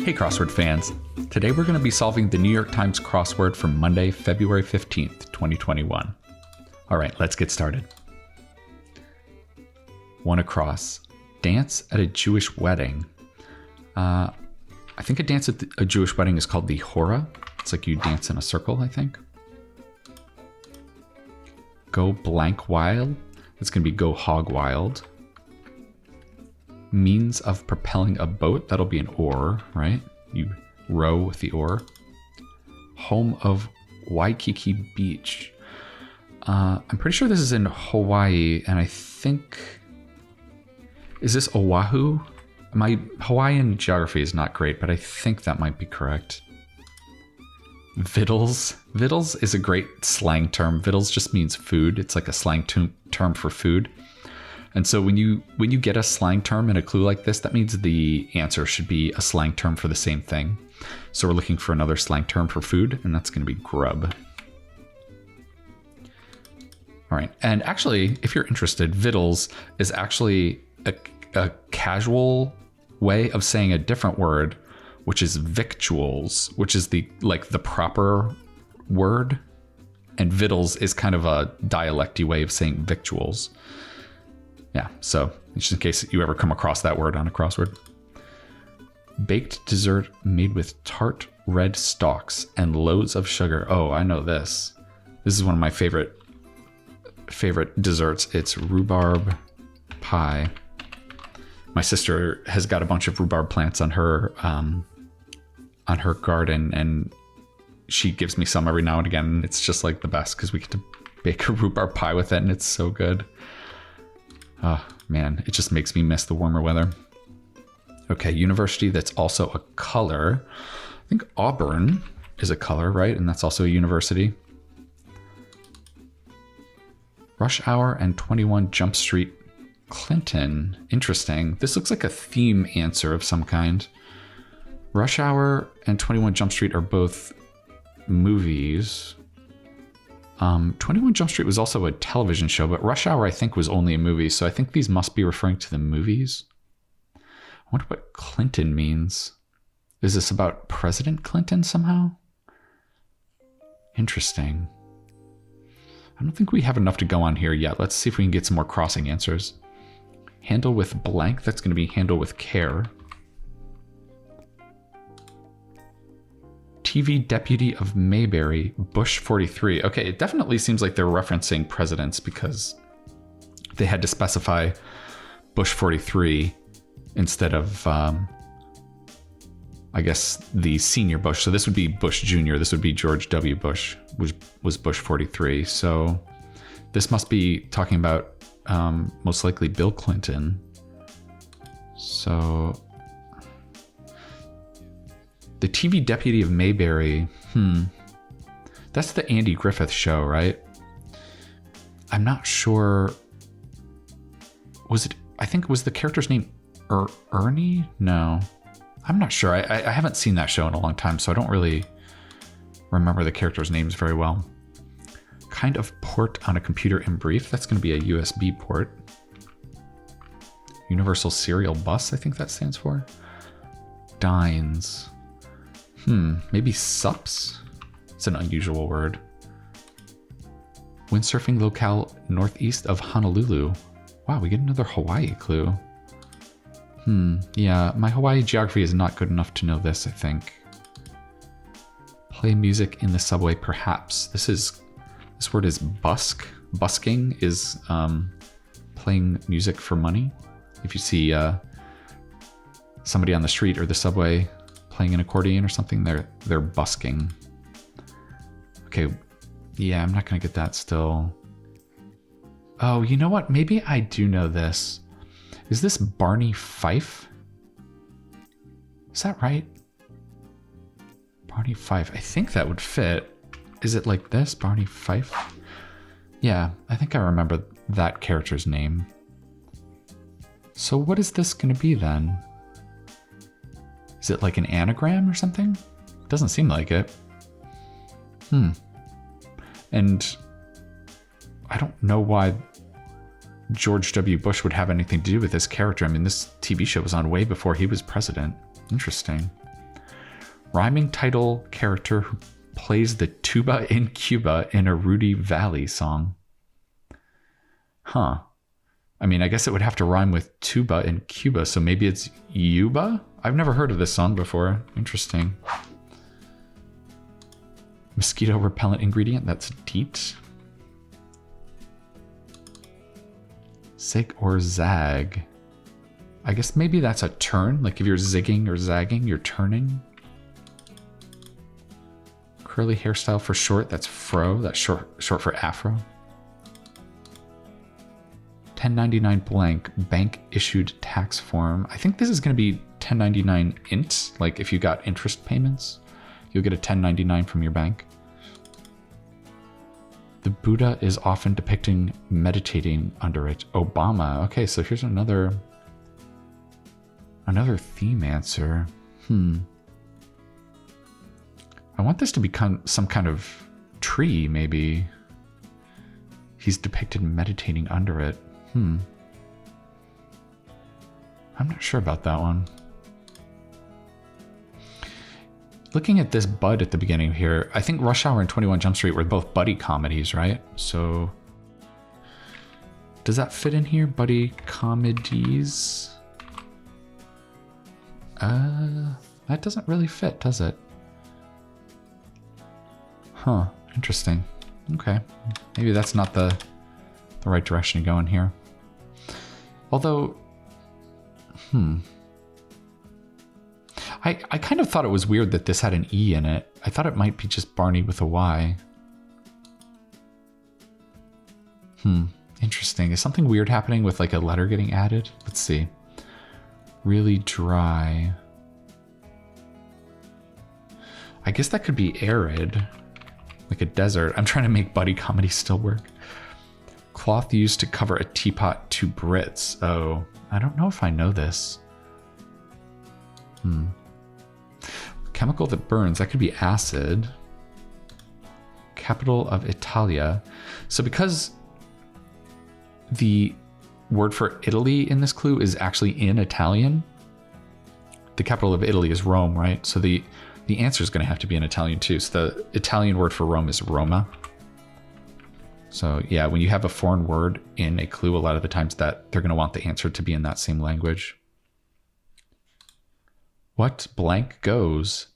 Hey crossword fans, today we're going to be solving the New York Times crossword for Monday, February 15th, 2021. Alright, let's get started. One across. Dance at a Jewish wedding. I think a dance at a Jewish wedding is called the hora. It's like you dance in a circle, I think. Go blank wild. It's going to be go hog wild. Means of propelling a boat. That'll be an oar, right? You row with the oar. Home of Waikiki Beach. I'm pretty sure this is in Hawaii, and I think... Is this Oahu? My Hawaiian geography is not great, but I think that might be correct. Vittles. Vittles is a great slang term. Vittles just means food. It's like a slang term for food. And so when you get a slang term in a clue like this, that means the answer should be a slang term for the same thing. So we're looking for another slang term for food, and that's going to be grub. All right. And actually, if you're interested, vittles is actually a casual way of saying a different word, which is victuals, which is the proper word. And vittles is kind of a dialecty way of saying victuals. Yeah, so just in case you ever come across that word on a crossword. Baked dessert made with tart red stalks and loads of sugar. Oh, I know this. This is one of my favorite desserts. It's rhubarb pie. My sister has got a bunch of rhubarb plants on her garden, and she gives me some every now and again. It's just like the best because we get to bake a rhubarb pie with it, and it's so good. Oh, man, it just makes me miss the warmer weather. Okay, university that's also a color. I think Auburn is a color, right? And that's also a university. Rush Hour and 21 Jump Street, Clinton. Interesting. This looks like a theme answer of some kind. Rush Hour and 21 Jump Street are both movies. 21 Jump Street was also a television show, but Rush Hour, I think, was only a movie. So I think these must be referring to the movies. I wonder what Clinton means. Is this about President Clinton somehow? Interesting. I don't think we have enough to go on here yet. Let's see if we can get some more crossing answers. Handle with blank. That's going to be handle with care. TV deputy of Mayberry, Bush 43. Okay, it definitely seems like they're referencing presidents because they had to specify Bush 43 instead of, I guess, the senior Bush. So this would be Bush Jr. This would be George W. Bush, which was Bush 43. So this must be talking about most likely Bill Clinton. So... The TV deputy of Mayberry, that's the Andy Griffith show, right? I'm not sure. Was the character's name Ernie? No, I'm not sure. I haven't seen that show in a long time, so I don't really remember the characters' names very well. Kind of port on a computer in brief. That's going to be a USB port. Universal Serial Bus, I think that stands for. Dines. Maybe SUPs? It's an unusual word. Windsurfing locale northeast of Honolulu. Wow, we get another Hawaii clue. Yeah, my Hawaii geography is not good enough to know this, I think. Play music in the subway, perhaps. This word is busk. Busking is playing music for money. If you see somebody on the street or the subway playing an accordion or something, they're busking. Okay, yeah, I'm not gonna get that still. Oh, you know what? Maybe I do know this. Is this Barney Fife? Is that right? Barney Fife. I think that would fit. Is it like this? Barney Fife? Yeah, I think I remember that character's name. So what is this gonna be then? Is it like an anagram or something? Doesn't seem like it. And I don't know why George W. Bush would have anything to do with this character. I mean, this TV show was on way before he was president. Interesting. Rhyming title character who plays the tuba in Cuba in a Rudy Valley song. Huh. I mean, I guess it would have to rhyme with tuba in Cuba, so maybe it's Yuba? I've never heard of this song before. Interesting. Mosquito repellent ingredient, that's DEET. Zig or zag. I guess maybe that's a turn, like if you're zigging or zagging, you're turning. Curly hairstyle for short, that's fro, that's short for afro. 1099 blank, bank issued tax form. I think this is going to be 1099 int, like if you got interest payments, you'll get a 1099 from your bank. The Buddha is often depicting meditating under it. Obama. Okay, so here's another theme answer. I want this to become some kind of tree, maybe. He's depicted meditating under it. I'm not sure about that one. Looking at this bud at the beginning here, I think Rush Hour and 21 Jump Street were both buddy comedies, right? So does that fit in here? Buddy comedies? That doesn't really fit, does it? Huh, interesting. Okay, maybe that's not the right direction to go in here. Although, I kind of thought it was weird that this had an E in it. I thought it might be just Barney with a Y. Interesting. Is something weird happening with like a letter getting added? Let's see. Really dry. I guess that could be arid, like a desert. I'm trying to make buddy comedy still work. Cloth used to cover a teapot to Brits. Oh, I don't know if I know this. Chemical that burns, that could be acid. Capital of Italia. So because the word for Italy in this clue is actually in Italian, the capital of Italy is Rome, right? So the answer is going to have to be in Italian too. So the Italian word for Rome is Roma. So yeah, when you have a foreign word in a clue, a lot of the times that they're going to want the answer to be in that same language. What blank goes?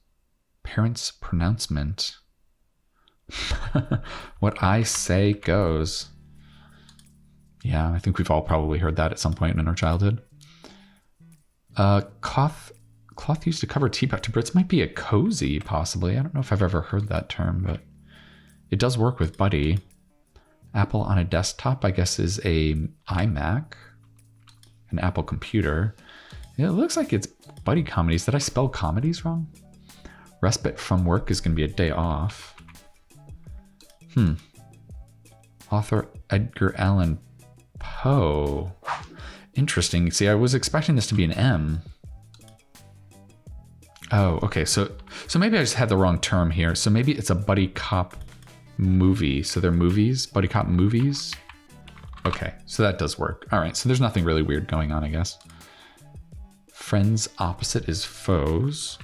Parents' pronouncement. What I say goes. Yeah, I think we've all probably heard that at some point in our childhood. Cloth used to cover teapot to Brits might be a cozy, possibly. I don't know if I've ever heard that term, but it does work with buddy. Apple on a desktop, I guess, is a iMac, an Apple computer. It looks like it's buddy comedies. Did I spell comedies wrong? Respite from work is going to be a day off. Author Edgar Allan Poe. Interesting. See, I was expecting this to be an M. Oh, okay. So maybe I just had the wrong term here. So maybe it's a buddy cop movie. So they're movies, buddy cop movies. Okay, so that does work. All right, so there's nothing really weird going on, I guess. Friends opposite is foes.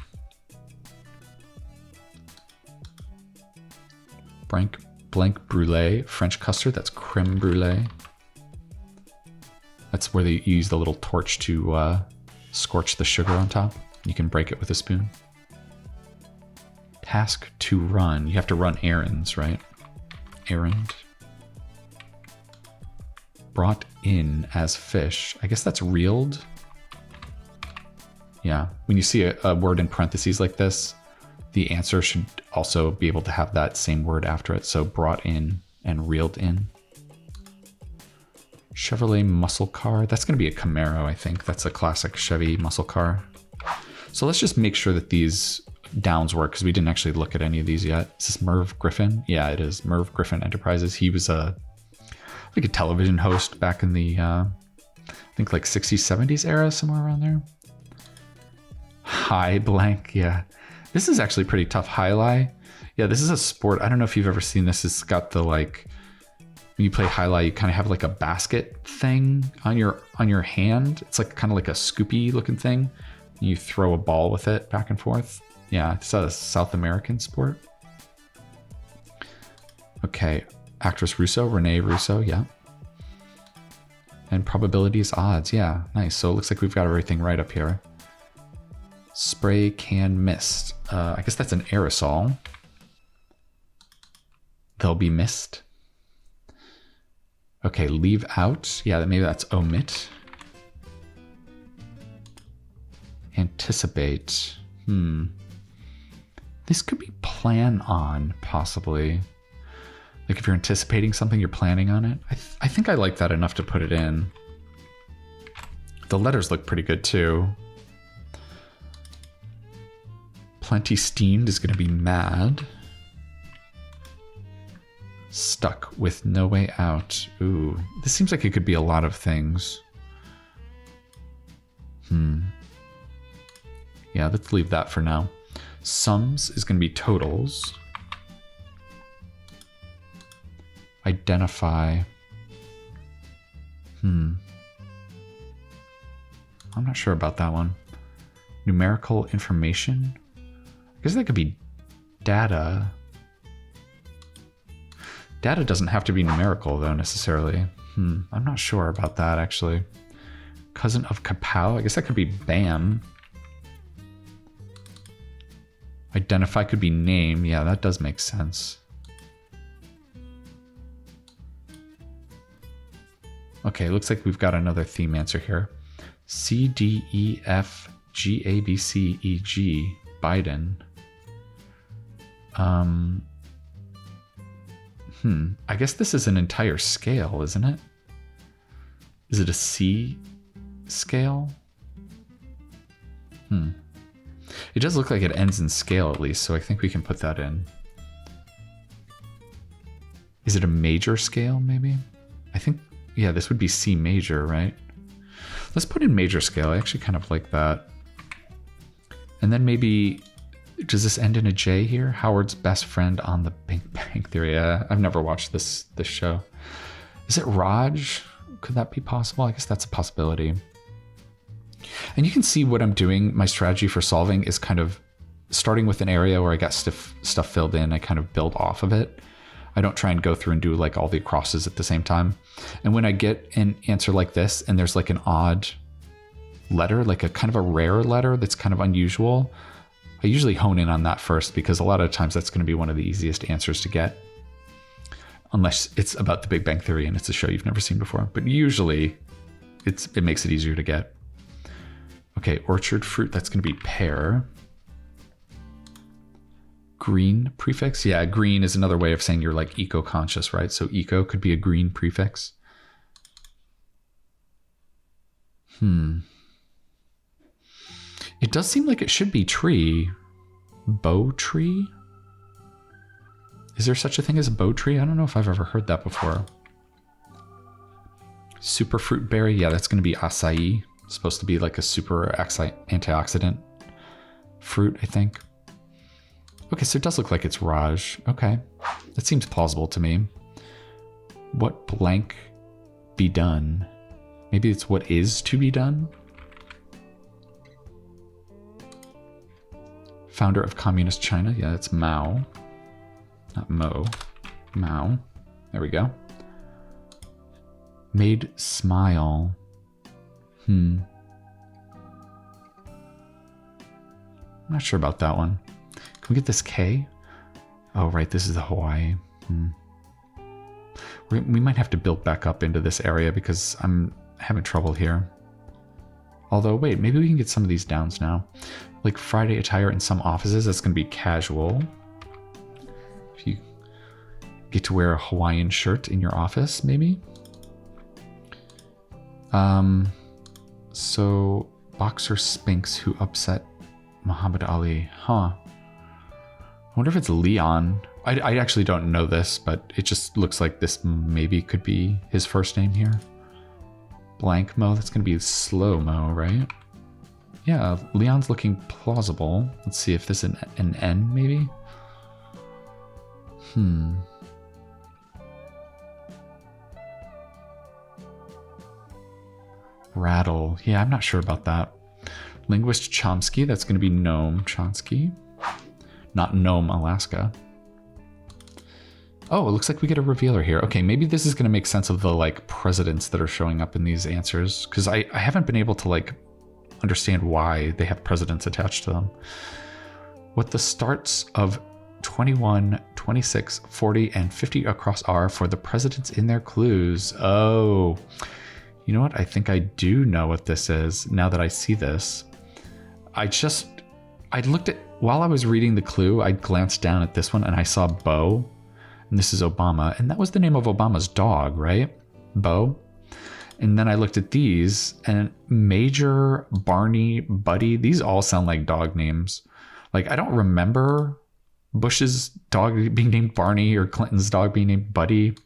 Blank brulee, French custard, that's creme brulee. That's where they use the little torch to scorch the sugar on top. You can break it with a spoon. Task to run. You have to run errands, right? Errand. Brought in as fish. I guess that's reeled. Yeah. When you see a word in parentheses like this, the answer should also be able to have that same word after it. So brought in and reeled in. Chevrolet muscle car. That's going to be a Camaro, I think. That's a classic Chevy muscle car. So let's just make sure that these downs work, because we didn't actually look at any of these yet. Is this Merv Griffin? Yeah, it is. Merv Griffin Enterprises. He was a television host back in the, I think like 60s, 70s era, somewhere around there. High blank, yeah. This is actually pretty tough. Highlight. Yeah, this is a sport. I don't know if you've ever seen this. It's got the like, when you play highlight, you kind of have like a basket thing on your hand. It's like kind of like a scoopy looking thing. You throw a ball with it back and forth. Yeah, it's a South American sport. Okay, actress Russo, Renee Russo, yeah. And probabilities, odds, yeah, nice. So it looks like we've got everything right up here. Spray can mist. I guess that's an aerosol. They'll be missed. Okay, leave out. Yeah, maybe that's omit. Anticipate. This could be plan on, possibly. Like if you're anticipating something, you're planning on it. I think I like that enough to put it in. The letters look pretty good too. Plenty steamed is going to be mad. Stuck with no way out. Ooh, this seems like it could be a lot of things. Yeah, let's leave that for now. Sums is going to be totals. Identify. I'm not sure about that one. Numerical information. I guess that could be data. Data doesn't have to be numerical though necessarily. I'm not sure about that actually. Cousin of kapow. I guess that could be bam. Identify could be name. Yeah, that does make sense. Okay, looks like we've got another theme answer here. C, D, E, F, G, A, B, C, E, G. Biden. I guess this is an entire scale, isn't it? Is it a C scale? It does look like it ends in scale at least, so I think we can put that in. Is it a major scale, maybe? I think, yeah, this would be C major, right? Let's put in major scale. I actually kind of like that. And then maybe, does this end in a J here? Howard's best friend on the Big Bang Theory. I've never watched this show. Is it Raj? Could that be possible? I guess that's a possibility. And you can see what I'm doing. My strategy for solving is kind of starting with an area where I got stuff filled in. I kind of build off of it. I don't try and go through and do like all the crosses at the same time. And when I get an answer like this and there's like an odd letter, like a kind of a rare letter that's kind of unusual, I usually hone in on that first because a lot of times that's going to be one of the easiest answers to get. Unless it's about the Big Bang Theory and it's a show you've never seen before. But usually it makes it easier to get. Okay, orchard fruit, that's going to be pear. Green prefix. Yeah, green is another way of saying you're like eco-conscious, right? So eco could be a green prefix. It does seem like it should be tree. Bow tree? Is there such a thing as a bow tree? I don't know if I've ever heard that before. Superfruit berry. Yeah, that's going to be acai. It's supposed to be like a super antioxidant fruit, I think. Okay, so it does look like it's Raj. Okay, that seems plausible to me. What blank be done? Maybe it's what is to be done? Founder of Communist China. Yeah, it's Mao. Not Mo. Mao. There we go. Made smile. I'm not sure about that one. Can we get this K? Oh, right. This is the Hawaii. We might have to build back up into this area because I'm having trouble here. Although, wait, maybe we can get some of these downs now. Like Friday attire in some offices, that's going to be casual. If you get to wear a Hawaiian shirt in your office, maybe. So, boxer Spinks who upset Muhammad Ali. I wonder if it's Leon. I actually don't know this, but it just looks like this maybe could be his first name here. Blank Mo, that's going to be slow Mo, right? Yeah, Leon's looking plausible. Let's see if this is an N, maybe? Rattle. Yeah, I'm not sure about that. Linguist Chomsky, that's going to be Noam Chomsky. not Nome, Alaska. Oh, it looks like we get a revealer here. Okay, maybe this is going to make sense of the like presidents that are showing up in these answers, because I haven't been able to like understand why they have presidents attached to them. What the starts of 21, 26, 40, and 50 across are for the presidents in their clues. Oh, you know what? I think I do know what this is now that I see this. I looked at, while I was reading the clue, I glanced down at this one and I saw Bo, and this is Obama, and that was the name of Obama's dog, right? Bo. And then I looked at these, and Major, Barney, Buddy, these all sound like dog names. Like, I don't remember Bush's dog being named Barney or Clinton's dog being named Buddy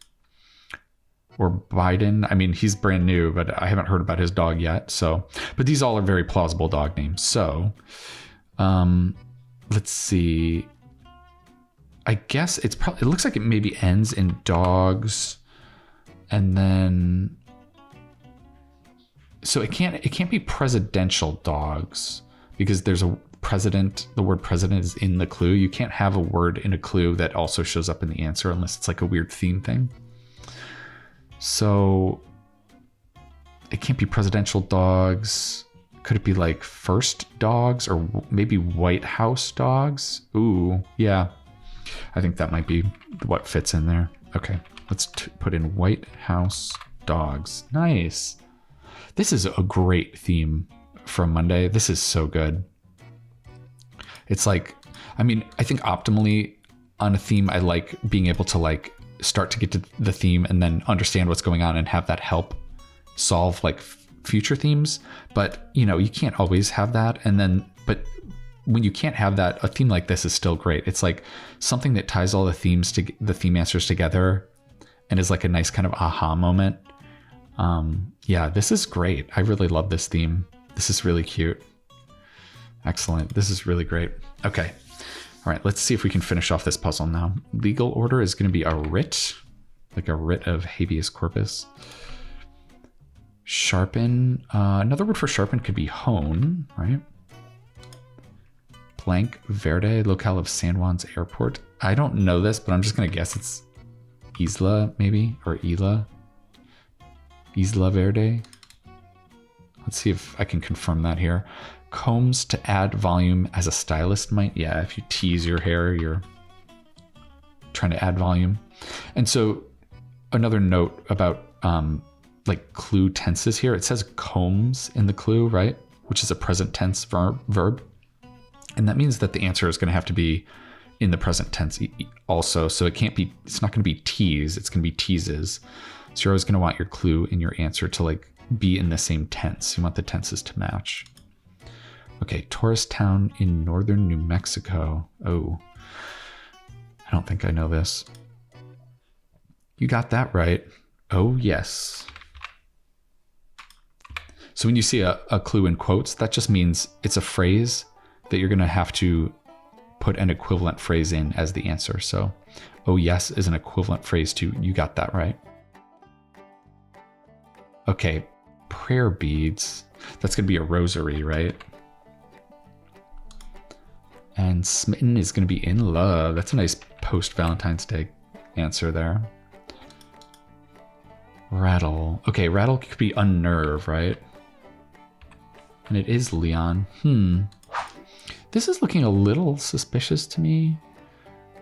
or Biden. I mean, he's brand new, but I haven't heard about his dog yet. So, but these all are very plausible dog names. So, let's see. I guess it's probably, it looks like it maybe ends in dogs, and then, so it can't be presidential dogs, because there's a president, the word president is in the clue. You can't have a word in a clue that also shows up in the answer unless it's like a weird theme thing. So it can't be presidential dogs. Could it be like first dogs, or maybe White House dogs? Ooh, yeah. I think that might be what fits in there. Okay, let's put in White House dogs. Nice. This is a great theme from Monday. This is so good. It's like, I mean, I think optimally on a theme, I like being able to like start to get to the theme and then understand what's going on and have that help solve like future themes. But, you know, you can't always have that. And then, but when you can't have that, a theme like this is still great. It's like something that ties all the themes to the theme answers together and is like a nice kind of aha moment. Yeah, this is great. I really love this theme. This is really cute. Excellent. This is really great. Okay. All right, let's see if we can finish off this puzzle now. Legal order is going to be a writ, like a writ of habeas corpus. Sharpen. Another word for sharpen could be hone, right? Blank Verde, locale of San Juan's airport. I don't know this, but I'm just going to guess it's Isla, maybe, or Isla. Isla Verde. Let's see if I can confirm that here. Combs to add volume as a stylist might. Yeah, if you tease your hair, you're trying to add volume. And so another note about like clue tenses here. It says combs in the clue, right? Which is a present tense verb. And that means that the answer is going to have to be in the present tense also. So it can't be, it's not going to be tease, it's going to be teases. So you're always going to want your clue and your answer to like be in the same tense. You want the tenses to match. Okay, tourist town in northern New Mexico. Oh, I don't think I know this. You got that right. Oh, yes. So when you see a clue in quotes, that just means it's a phrase that you're going to have to put an equivalent phrase in as the answer. So, oh, yes is an equivalent phrase to you got that right. Okay, prayer beads. That's going to be a rosary, right? And smitten is going to be in love. That's a nice post-Valentine's Day answer there. Rattle. Okay, rattle could be unnerve, right? And it is Leon. This is looking a little suspicious to me.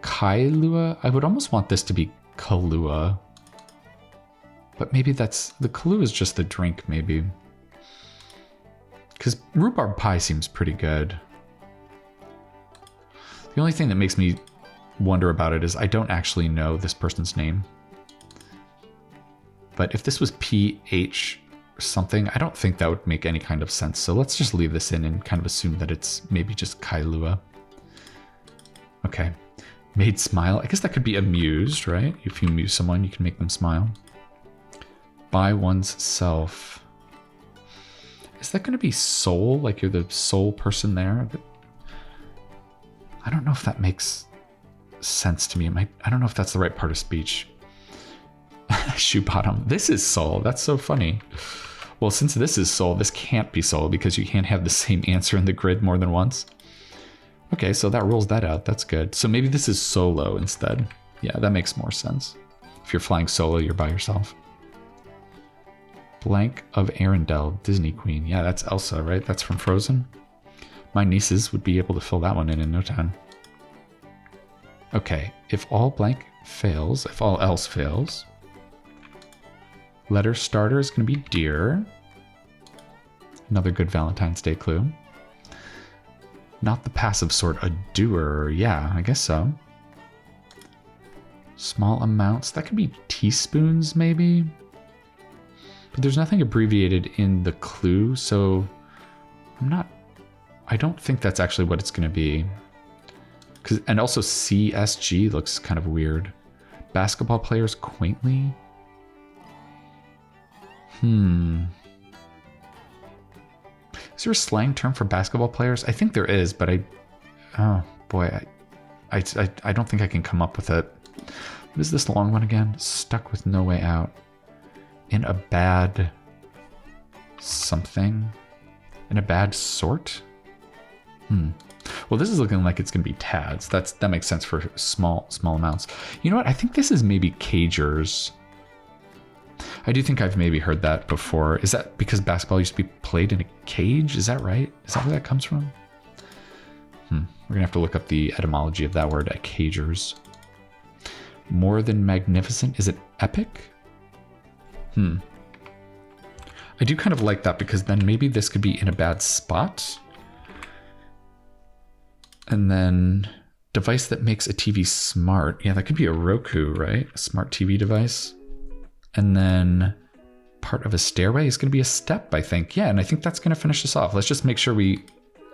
Kailua? I would almost want this to be Kahlua. But maybe that's... The Kahlua is just the drink, maybe. Because rhubarb pie seems pretty good. The only thing that makes me wonder about it is I don't actually know this person's name. But if this was PH something, I don't think that would make any kind of sense. So let's just leave this in and kind of assume that it's maybe just Kailua. Okay. Made smile. I guess that could be amused, right? If you amuse someone, you can make them smile. By one's self. Is that going to be soul? Like you're the sole person there? I don't know if that makes sense to me. I don't know if that's the right part of speech. Shoe bottom. This is soul. That's so funny. Well, since this is soul, this can't be soul because you can't have the same answer in the grid more than once. Okay, so that rules that out. That's good. So maybe this is solo instead. Yeah, that makes more sense. If you're flying solo, you're by yourself. Blank of Arendelle, Disney Queen. Yeah, that's Elsa, right? That's from Frozen. My nieces would be able to fill that one in no time. Okay, if all blank fails, if all else fails, letter starter is going to be deer. Another good Valentine's Day clue. Not the passive sort, a doer. Yeah, I guess so. Small amounts. That could be teaspoons, maybe. But there's nothing abbreviated in the clue, so I don't think that's actually what it's going to be. And also CSG looks kind of weird. Basketball players quaintly. Is there a slang term for basketball players? I think there is, but oh boy, I don't think I can come up with it. What is this long one again? Stuck with no way out. In a bad something? In a bad sort? Well, this is looking like it's going to be tads. That makes sense for small amounts. You know what? I think this is maybe cagers. I do think I've maybe heard that before. Is that because basketball used to be played in a cage? Is that right? Is that where that comes from? We're going to have to look up the etymology of that word at cagers. More than magnificent. Is it epic? I do kind of like that because then maybe this could be in a bad spot. And then device that makes a TV smart. Yeah, that could be a Roku, right? A smart TV device. And then part of a stairway is going to be a step, I think. Yeah, and I think that's going to finish us off. Let's just make sure we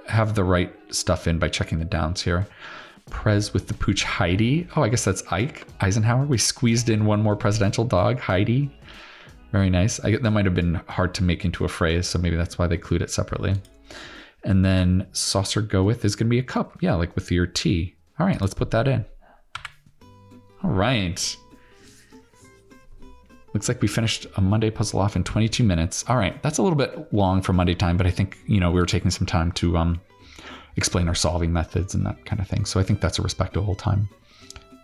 have the right stuff in by checking the downs here. Prez with the pooch Heidi. Oh, I guess that's Ike Eisenhower. We squeezed in one more presidential dog, Heidi. Very nice. That might have been hard to make into a phrase, so maybe that's why they clued it separately. And then saucer go with is going to be a cup. Yeah, like with your tea. All right, let's put that in. All right. Looks like we finished a Monday puzzle off in 22 minutes. All right, that's a little bit long for Monday time, but I think, we were taking some time to explain our solving methods and that kind of thing. So I think that's a respectable time.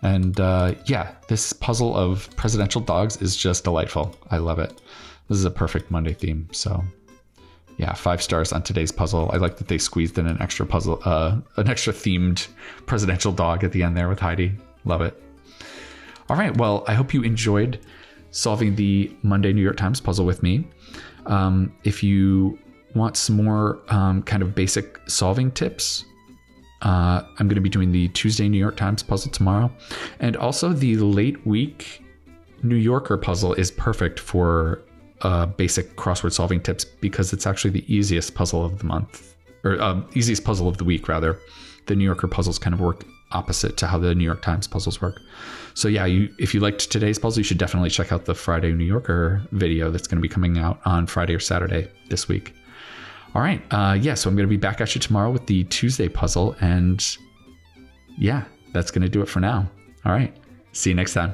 And yeah, this puzzle of presidential dogs is just delightful. I love it. This is a perfect Monday theme. So yeah, 5 stars on today's puzzle. I like that they squeezed in an extra puzzle, an extra themed presidential dog at the end there with Heidi. Love it. All right, well, I hope you enjoyed solving the Monday New York Times puzzle with me. If you want some more kind of basic solving tips, I'm going to be doing the Tuesday New York Times puzzle tomorrow. And also the late week New Yorker puzzle is perfect for basic crossword solving tips because it's actually the easiest puzzle of the month, or easiest puzzle of the week, rather. The New Yorker puzzles kind of work opposite to how the New York Times puzzles work. So yeah, if you liked today's puzzle, you should definitely check out the Friday New Yorker video that's going to be coming out on Friday or Saturday this week. All right. Yeah, so I'm going to be back at you tomorrow with the Tuesday puzzle. And yeah, that's going to do it for now. All right. See you next time.